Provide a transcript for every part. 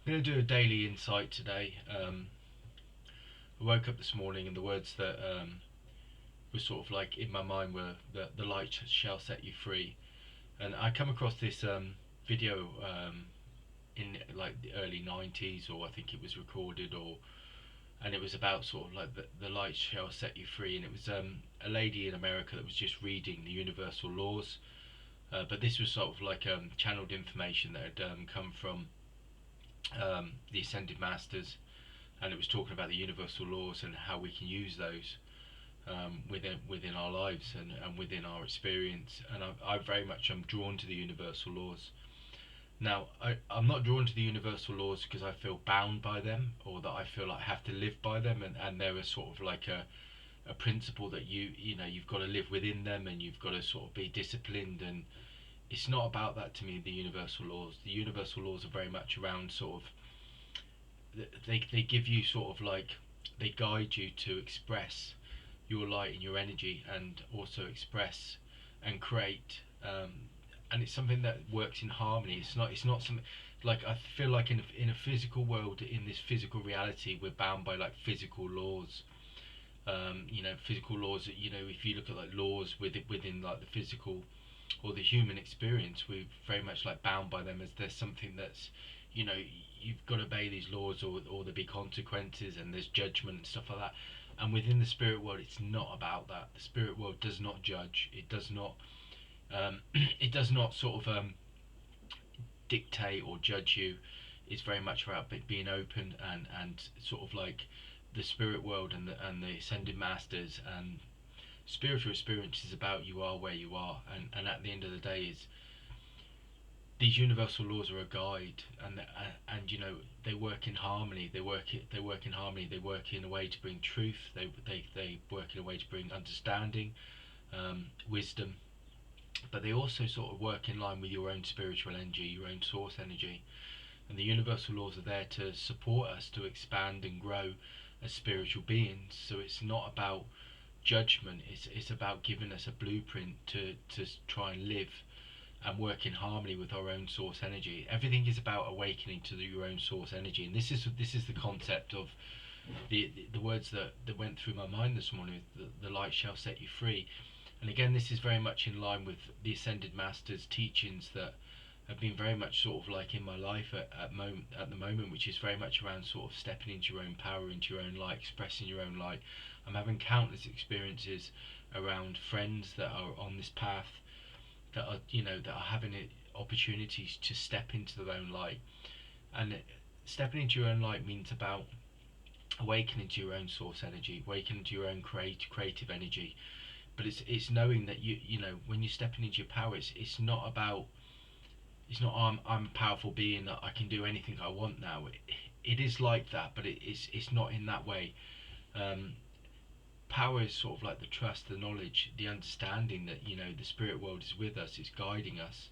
I'm going to do a daily insight today. I woke up this morning and the words that were sort of like in my mind were that the light shall set you free. And I come across this video in like the early 90s, or I think it was recorded, and it was about sort of like the light shall set you free. And it was a lady in America that was just reading the universal laws. But this was sort of like channeled information that had come from the Ascended Masters, and it was talking about the universal laws and how we can use those within our lives and within our experience. And I very much am drawn to the universal laws. Now, I'm not drawn to the universal laws because I feel bound by them or that I feel like I have to live by them, and they're a sort of like a principle that you've got to live within them, and you've got to sort of be disciplined. And it's not about that to me. The universal laws, are very much around sort of they give you sort of like they guide you to express your light and your energy, and also express and create. And it's something that works in harmony. It's not something like I feel like in a physical world, in this physical reality, we're bound by like physical laws. Physical laws that, if you look at like laws within like the physical or the human experience, we're very much like bound by them as there's something that's, you know, you've got to obey these laws, or there be consequences and there's judgment and stuff like that. And within the spirit world, it's not about that. The spirit world does not judge. It does not. It does not sort of dictate or judge you. It's very much about being open, and sort of like the spirit world and the ascended masters and spiritual experience is about you are where you are, and at the end of the day is these universal laws are a guide, and they work in harmony. They work in harmony. They work in a way to bring truth. They work in a way to bring understanding, wisdom, but they also sort of work in line with your own spiritual energy, your own source energy. And the universal laws are there to support us to expand and grow as spiritual beings. So it's not about judgment. It's about giving us a blueprint to try and live and work in harmony with our own source energy. Everything is about awakening to your own source energy, and this is the concept of the words that went through my mind this morning. The light shall set you free. And again, this is very much in line with the Ascended Masters' teachings that have been very much sort of like in my life at the moment, which is very much around sort of stepping into your own power, into your own light, expressing your own light. I'm having countless experiences around friends that are on this path, that are having opportunities to step into their own light. And stepping into your own light means about awakening to your own source energy, awakening to your own creative energy. But it's knowing that when you're stepping into your power, it's not about, it's not, I'm a powerful being that I can do anything I want now. It is like that, but it's not in that way. Um, Power is sort of like the trust, the knowledge, the understanding that the spirit world is with us, it's guiding us.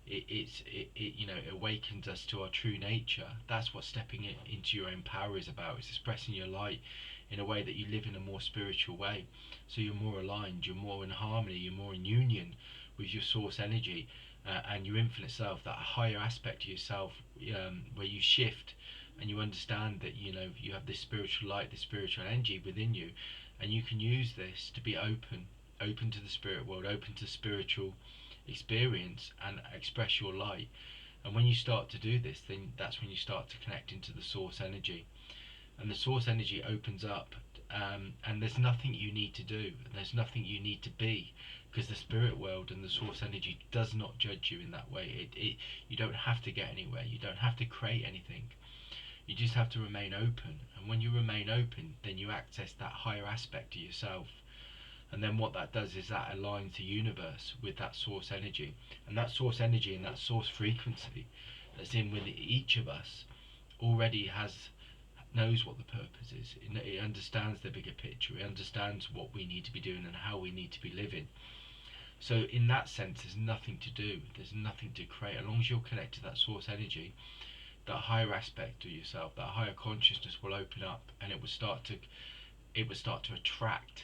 It awakens us to our true nature. That's what stepping into your own power is about. It's expressing your light in a way that you live in a more spiritual way. So you're more aligned, you're more in harmony, you're more in union with your source energy, and your infinite self, that higher aspect of yourself, where you shift and you understand that you have this spiritual light, this spiritual energy within you, and you can use this to be open to the spirit world, open to spiritual experience, and express your light. And when you start to do this, then that's when you start to connect into the source energy, and the source energy opens up. And there's nothing you need to do, there's nothing you need to be, because the spirit world and the source energy does not judge you in that way. You don't have to get anywhere, you don't have to create anything, you just have to remain open. And when you remain open, then you access that higher aspect of yourself. And then what that does is that aligns the universe with that source energy. And that source energy and that source frequency that's in with each of us already knows what the purpose is. It understands the bigger picture. It understands what we need to be doing and how we need to be living. So in that sense, there's nothing to do. There's nothing to create. As long as you're connected to that source energy, that higher aspect of yourself, that higher consciousness will open up, and it will start to attract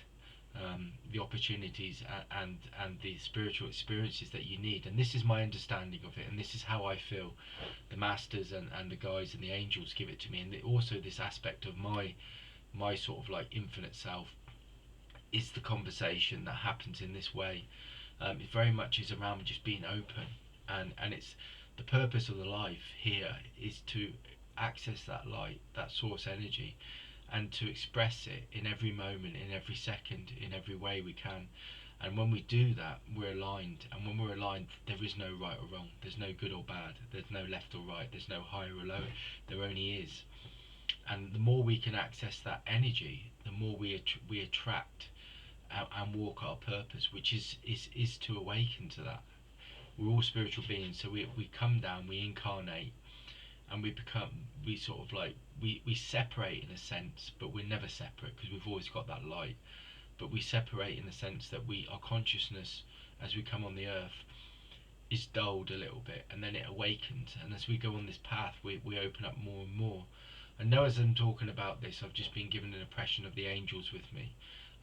the opportunities and the spiritual experiences that you need. And this is my understanding of it, and this is how I feel the masters and the guides and the angels give it to me. And also this aspect of my sort of like infinite self is the conversation that happens in this way. It very much is around just being open, and it's the purpose of the life here is to access that light, that source energy, and to express it in every moment, in every second, in every way we can. And when we do that, we're aligned. And when we're aligned, there is no right or wrong. There's no good or bad. There's no left or right. There's no higher or lower. There only is. And the more we can access that energy, the more we attract and walk our purpose, which is to awaken to that. We're all spiritual beings, so we come down, we incarnate, and we sort of like, we separate in a sense, but we're never separate because we've always got that light. But we separate in the sense that our consciousness, as we come on the earth, is dulled a little bit, and then it awakens. And as we go on this path, we open up more and more. And now, as I'm talking about this, I've just been given an impression of the angels with me.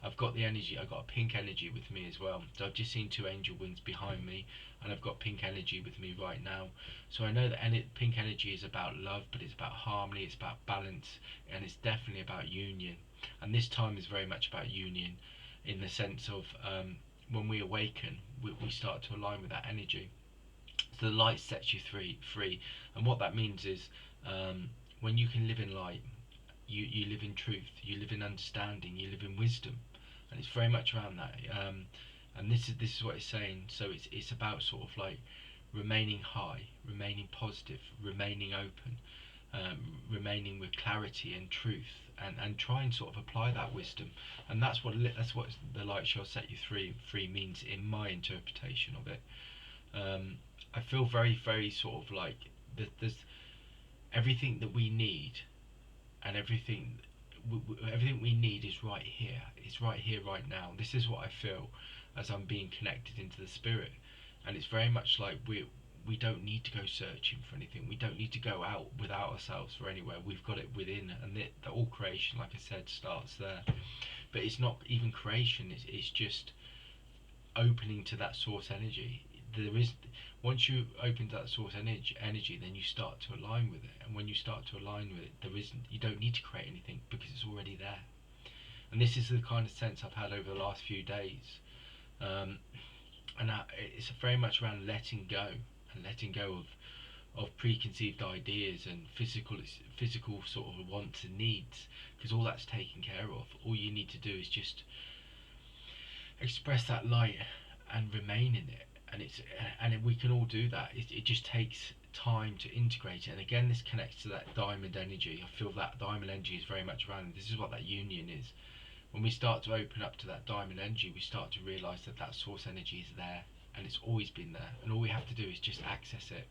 I've got the energy, I've got a pink energy with me as well. So I've just seen 2 angel wings behind me, and I've got pink energy with me right now. So I know that pink energy is about love, but it's about harmony, it's about balance, and it's definitely about union. And this time is very much about union, in the sense of when we awaken, we start to align with that energy. So the light sets you free. And what that means is, when you can live in light, you live in truth, you live in understanding, you live in wisdom. And it's very much around that. And this is what it's saying. So it's about sort of like remaining high, remaining positive, remaining open, remaining with clarity and truth, and try and sort of apply that wisdom. And that's what the light shall set you free means in my interpretation of it. I feel very, very sort of like there's everything that we need, and everything we need is right here. It's right here, right now. This is what I feel as I'm being connected into the spirit. And it's very much like we don't need to go searching for anything. We don't need to go out without ourselves for anywhere. We've got it within, and the all creation, like I said, starts there. But it's not even creation. It's just opening to that source energy. Once you open to that source energy, then you start to align with it. And when you start to align with it, you don't need to create anything because it's already there. And this is the kind of sense I've had over the last few days. It's very much around letting go, and letting go of preconceived ideas and physical sort of wants and needs, because all that's taken care of. All you need to do is just express that light and remain in it. And we can all do that. It just takes time to integrate it. And again, this connects to that diamond energy. I feel that diamond energy is very much around. This is what that union is. When we start to open up to that diamond energy, we start to realise that source energy is there, and it's always been there. And all we have to do is just access it.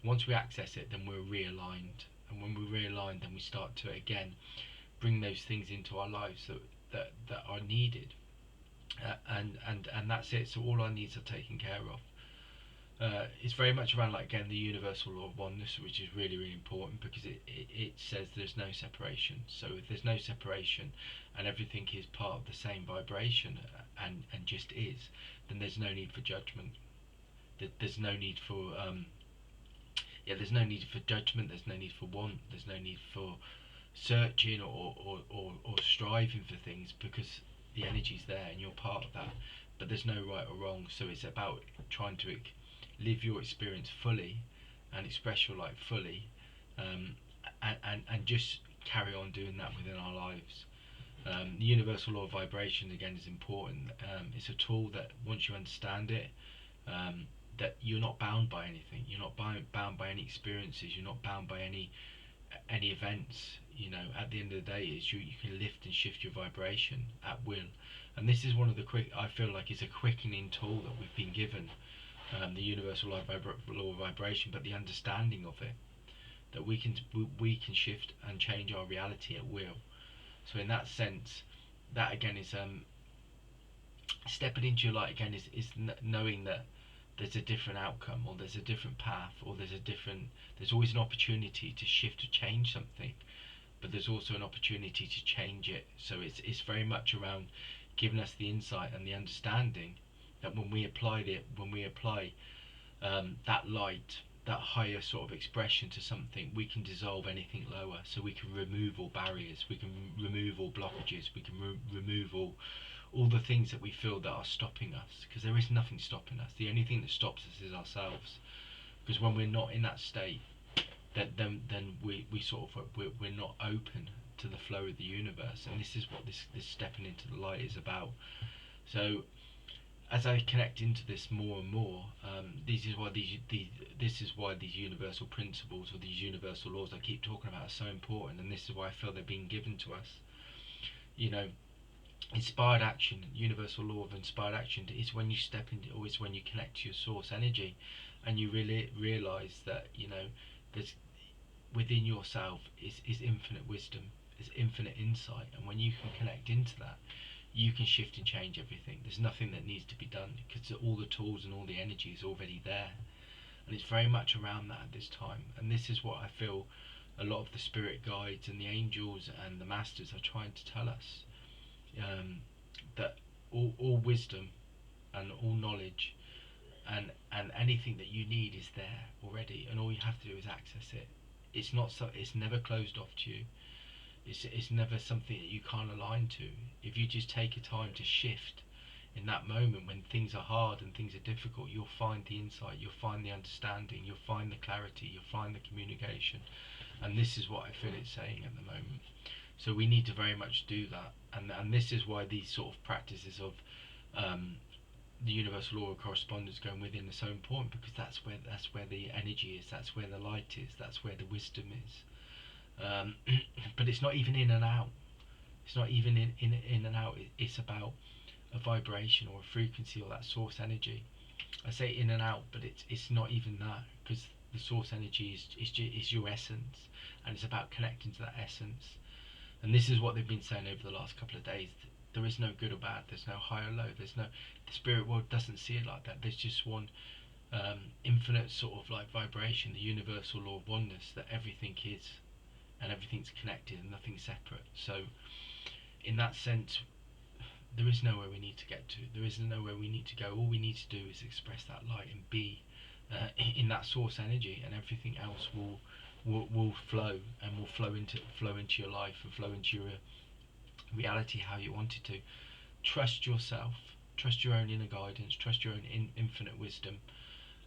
Once we access it, then we're realigned. And when we're realigned, then we start to again bring those things into our lives that are needed. And that's it. So all our needs are taken care of. It's very much around, like, again, the universal law of oneness, which is really, really important, because it says there's no separation. So if there's no separation and everything is part of the same vibration and just is, then there's no need for judgment. There's no need for there's no need for judgment. There's no need for want. There's no need for searching or striving for things, because the energy's there and you're part of that. But there's no right or wrong. So it's about trying to live your experience fully and express your light fully, and just carry on doing that within our lives. The universal law of vibration, again, is important. It's a tool that once you understand it, that you're not bound by anything. You're not bound by any experiences. You're not bound by any events. At the end of the day, you can lift and shift your vibration at will. And this is one of the I feel like it's a quickening tool that we've been given, the universal law of vibration, but the understanding of it, that we can shift and change our reality at will. So in that sense, that again is stepping into your light again is knowing that there's a different outcome, or there's a different path, or there's always an opportunity to shift or change something, but there's also an opportunity to change it. So it's very much around given us the insight and the understanding that when we apply that light, that higher sort of expression to something, we can dissolve anything lower. So we can remove all barriers, we can remove all blockages, we can remove all the things that we feel that are stopping us, because there is nothing stopping us. The only thing that stops us is ourselves. Because when we're not in that state, then we sort of we're not open to the flow of the universe, and this is what this stepping into the light is about. So as I connect into this more and more, this is why these universal principles, or these universal laws I keep talking about, are so important, and this is why I feel they're being given to us. You know, inspired action, universal law of inspired action, is when you step into, or is when you connect to your source energy, and you really realize that, you know, there's within yourself is infinite wisdom, is infinite insight, and when you can connect into that, you can shift and change everything. There's nothing that needs to be done, because all the tools and all the energy is already there, and it's very much around that at this time. And this is what I feel a lot of the spirit guides and the angels and the masters are trying to tell us, that all wisdom and all knowledge and anything that you need is there already, and all you have to do is access it. It's not so, it's never closed off to you. It's never something that you can't align to. If you just take a time to shift in that moment when things are hard and things are difficult, you'll find the insight, you'll find the understanding, you'll find the clarity, you'll find the communication. And this is what I feel it's saying at the moment. So we need to very much do that, and this is why these sort of practices of the universal law of correspondence going within are so important, because that's where the energy is, that's where the light is, that's where the wisdom is. But it's not even in and out. It's not even in and out. It's about a vibration or a frequency, or that source energy. I say in and out, but it's not even that, because the source energy is your essence, and it's about connecting to that essence. And this is what they've been saying over the last couple of days. There is no good or bad. There's no high or low. The spirit world doesn't see it like that. There's just one infinite sort of like vibration, the universal law of oneness, that everything is, and everything's connected and nothing's separate. So in that sense, there is nowhere we need to get to. There is nowhere we need to go. All we need to do is express that light and be in that source energy, and everything else will flow, and will flow into your life and flow into your reality how you want it to. Trust yourself, trust your own inner guidance, trust your own infinite wisdom,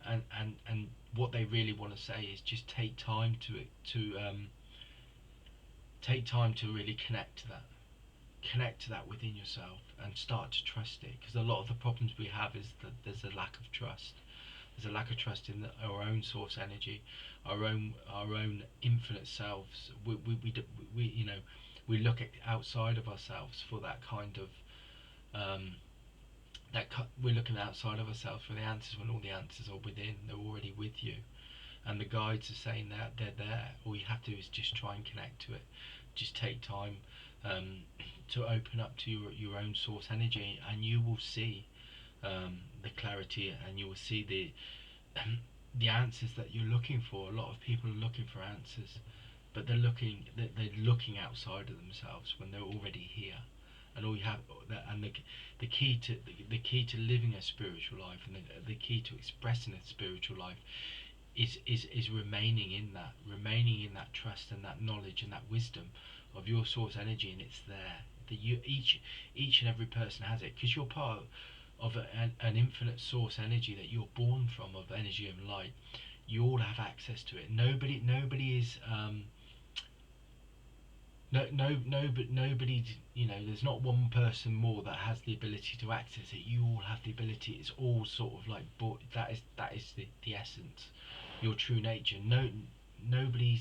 and what they really want to say is just take time to really connect to that within yourself, and start to trust it, because a lot of the problems we have is that there's a lack of trust. There's a lack of trust in our own source energy, our own infinite selves. We look at outside of ourselves for that kind of we're looking outside of ourselves for the answers, when all the answers are within. They're already with you, and the guides are saying that they're there. All you have to do is just try and connect to it. Just take time to open up to your own source energy, and you will see the clarity, and you will see the answers that you're looking for. A lot of people are looking for answers, but they're looking outside of themselves when they're already here. And all you have, and the key to living a spiritual life, and the key to expressing a spiritual life is remaining in that trust and that knowledge and that wisdom of your source energy, and it's there. That each and every person has it, because you're part of an infinite source energy that you're born from, of energy and light. You all have access to it. Nobody is nobody, there's not one person more that has the ability to access it. You all have the ability. It's all sort of like, that is the essence, your true nature. Nobody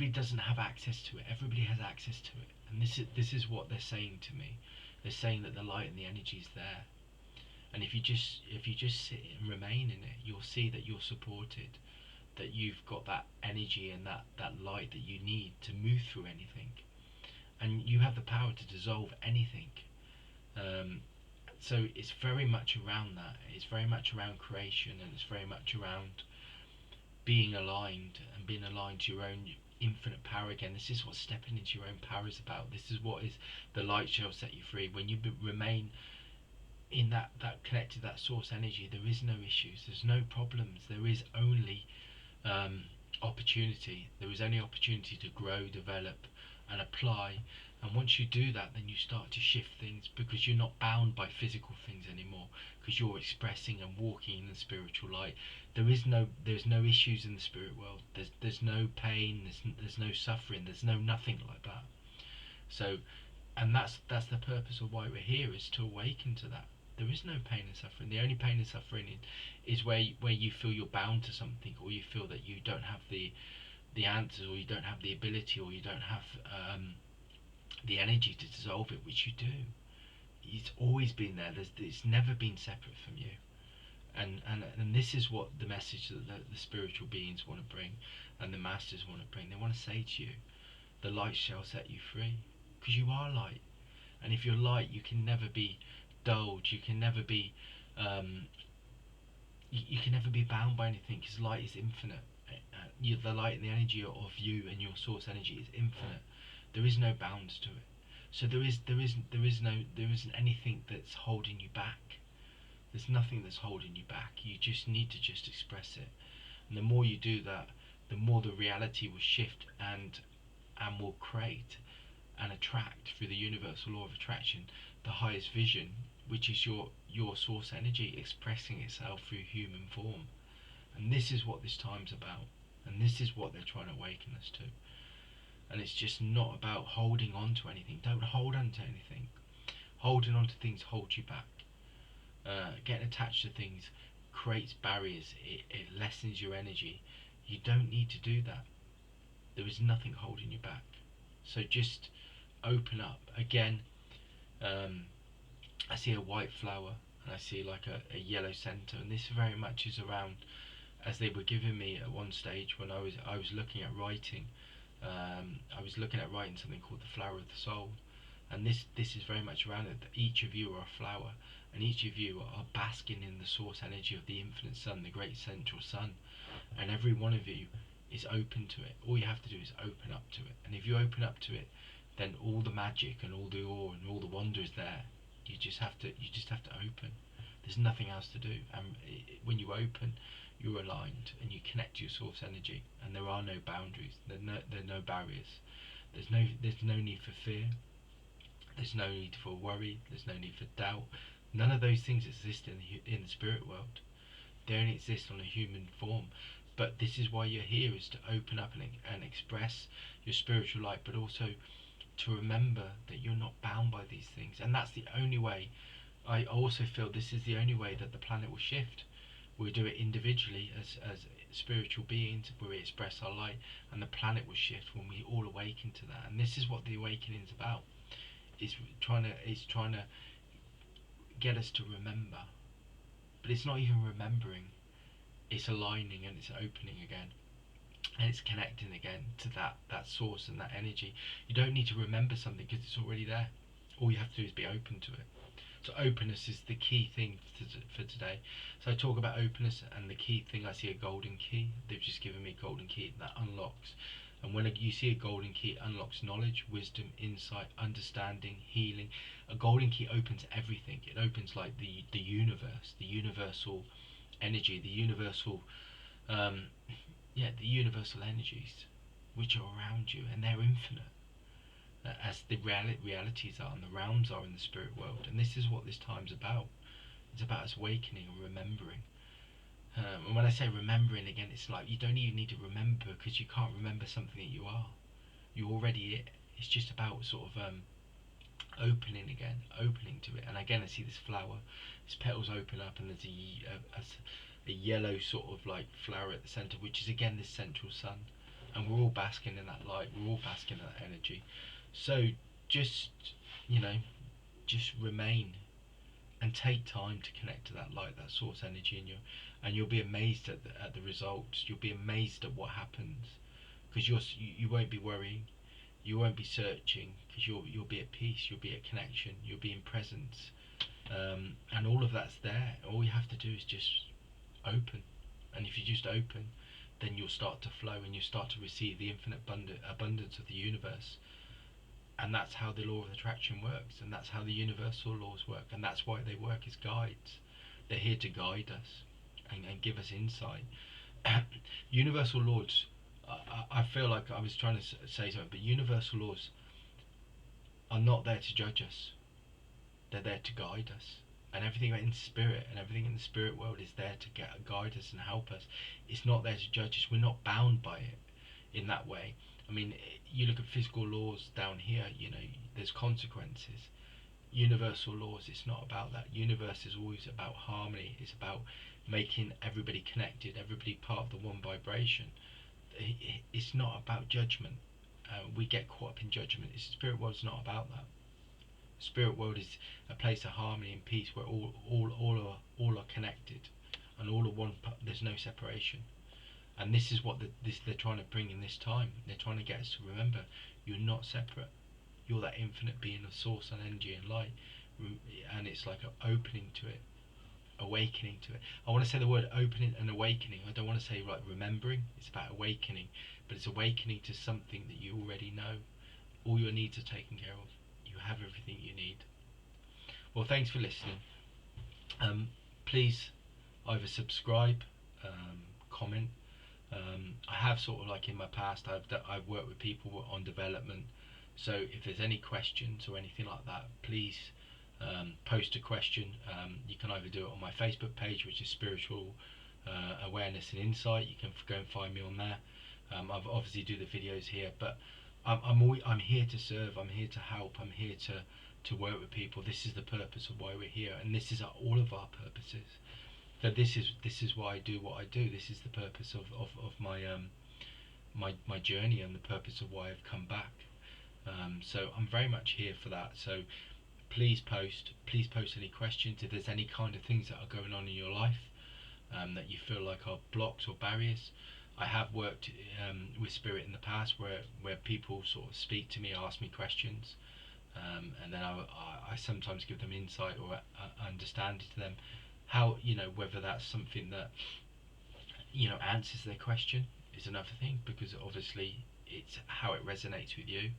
doesn't have access to it. Everybody has access to it, and this is what they're saying to me. They're saying that the light and the energy is there, and if you just sit and remain in it, you'll see that you're supported, that you've got that energy and that light that you need to move through anything, and you have the power to dissolve anything. So it's very much around that. It's very much around creation, and it's very much around being aligned, and being aligned to infinite power again. This is what stepping into your own power is about. This is what is the light shall set you free. When you remain in that connected, that source energy, there is no issues, there's no problems, there is only opportunity. There is only opportunity to grow, develop, and apply. And once you do that, then you start to shift things, because you're not bound by physical things anymore, because you're expressing and walking in the spiritual light. There's no issues in the spirit world. There's no pain. There's no suffering. There's no nothing like that. So, and that's the purpose of why we're here, is to awaken to that. There is no pain and suffering. The only pain and suffering is where you feel you're bound to something, or you feel that you don't have the answers, or you don't have the ability, or you don't have the energy to dissolve it, which you do. It's always been there. It's never been separate from you. And this is what the message that the spiritual beings want to bring, and the masters want to bring. They want to say to you, the light shall set you free, because you are light. And if you're light, you can never be dulled. You can never be you can never be bound by anything, because light is infinite. The light and the energy of you and your source energy is infinite. There is no bounds to it. So there isn't anything that's holding you back. There's nothing that's holding you back. You just need to just express it. And the more you do that, the more the reality will shift and will create and attract, through the universal law of attraction, the highest vision, which is your source energy expressing itself through human form. And this is what this time's about, and this is what they're trying to awaken us to. And it's just not about holding on to anything. Don't hold on to anything. Holding on to things holds you back. Getting attached to things creates barriers. It lessens your energy. You don't need to do that. There is nothing holding you back. So just open up. Again, I see a white flower, and I see like a yellow centre, and this very much is around, as they were giving me at one stage when I was looking at writing. I was looking at writing something called the Flower of the Soul, and this is very much around it, that each of you are a flower, and each of you are basking in the source energy of the infinite sun, the great central sun, and every one of you is open to it. All you have to do is open up to it, and if you open up to it, then all the magic and all the awe and all the wonder is there. You just have to open. There's nothing else to do, and when you open, you're aligned and you connect to your source energy, and there are no boundaries. There are no barriers. There's no need for fear. There's no need for worry. There's no need for doubt. None of those things exist in the spirit world. They only exist on a human form. But this is why you're here, is to open up and express your spiritual light, but also to remember that you're not bound by these things. And that's the only way. I also feel this is the only way that the planet will shift. We'll do it individually as spiritual beings, where we express our light, and the planet will shift when we all awaken to that. And this is what the awakening is about. It's trying to get us to remember. But it's not even remembering. It's aligning, and it's opening again. And it's connecting again to that source and that energy. You don't need to remember something, because it's already there. All you have to do is be open to it. So openness is the key thing for today. So I talk about openness, and the key thing, I see a golden key. They've just given me a golden key that unlocks. And when you see a golden key, it unlocks knowledge, wisdom, insight, understanding, healing. A golden key opens everything. It opens like the universe, the universal energy, the universal the universal energies which are around you, and they're infinite, as the realities are and the realms are in the spirit world. And this is what this time's about. It's about us awakening and remembering. And when I say remembering, again, it's like you don't even need to remember, because you can't remember something that you are. You're already it. It's just about sort of opening again, opening to it. And again, I see this flower, its petals open up, and there's a yellow sort of like flower at the centre, which is again this central sun. And we're all basking in that light, we're all basking in that energy. So just, just remain and take time to connect to that light, that source energy in you, and you'll be amazed at the results. You'll be amazed at what happens, because you won't be worrying, you won't be searching, because you'll be at peace, you'll be at connection, you'll be in presence, and all of that's there. All you have to do is just open, and if you just open, then you'll start to flow and you'll start to receive the infinite abundance of the universe. And that's how the law of attraction works, and that's how the universal laws work, and that's why they work as guides. They're here to guide us and give us insight. Universal laws, I feel like I was trying to say something, but universal laws are not there to judge us. They're there to guide us. And everything in spirit and everything in the spirit world is there to guide us and help us. It's not there to judge us. We're not bound by it in that way. I mean, you look at physical laws down here, there's consequences. Universal laws, it's not about that. Universe is always about harmony. It's about making everybody connected, everybody part of the one vibration. It's not about judgment. We get caught up in judgment. The spirit world's not about that. The spirit world is a place of harmony and peace where all are connected and all are one. There's no separation. And this is what they're trying to bring in this time. They're trying to get us to remember you're not separate. You're that infinite being of source and energy and light. And it's like an opening to it, awakening to it. I want to say the word opening and awakening. I don't want to say like remembering. It's about awakening. But it's awakening to something that you already know. All your needs are taken care of. You have everything you need. Well, thanks for listening. Please either subscribe, comment. I have sort of like in my past, I've worked with people on development. So if there's any questions or anything like that, please post a question. You can either do it on my Facebook page, which is Spiritual Awareness and Insight. You can go and find me on there. I've obviously do the videos here, but I'm here to serve. I'm here to help. I'm here to work with people. This is the purpose of why we're here, and this is all of our purposes. So this is why I do what I do. This is the purpose of my my journey and the purpose of why I've come back. So I'm very much here for that. So please post any questions. If there's any kind of things that are going on in your life that you feel like are blocks or barriers. I have worked with spirit in the past where people sort of speak to me, ask me questions, and then I sometimes give them insight or understanding to them how, whether that's something that answers their question is another thing, because obviously it's how it resonates with you.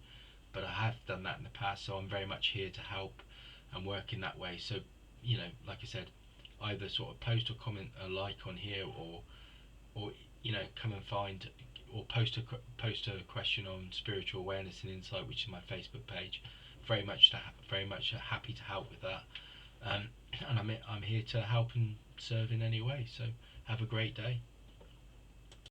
But I have done that in the past, so I'm very much here to help and work in that way. So like I said, either sort of post or comment a like on here, or come and find or post a question on Spiritual Awareness and Insight, which is my Facebook page. Very much happy to help with that, and I'm here to help and serve in any way. So have a great day.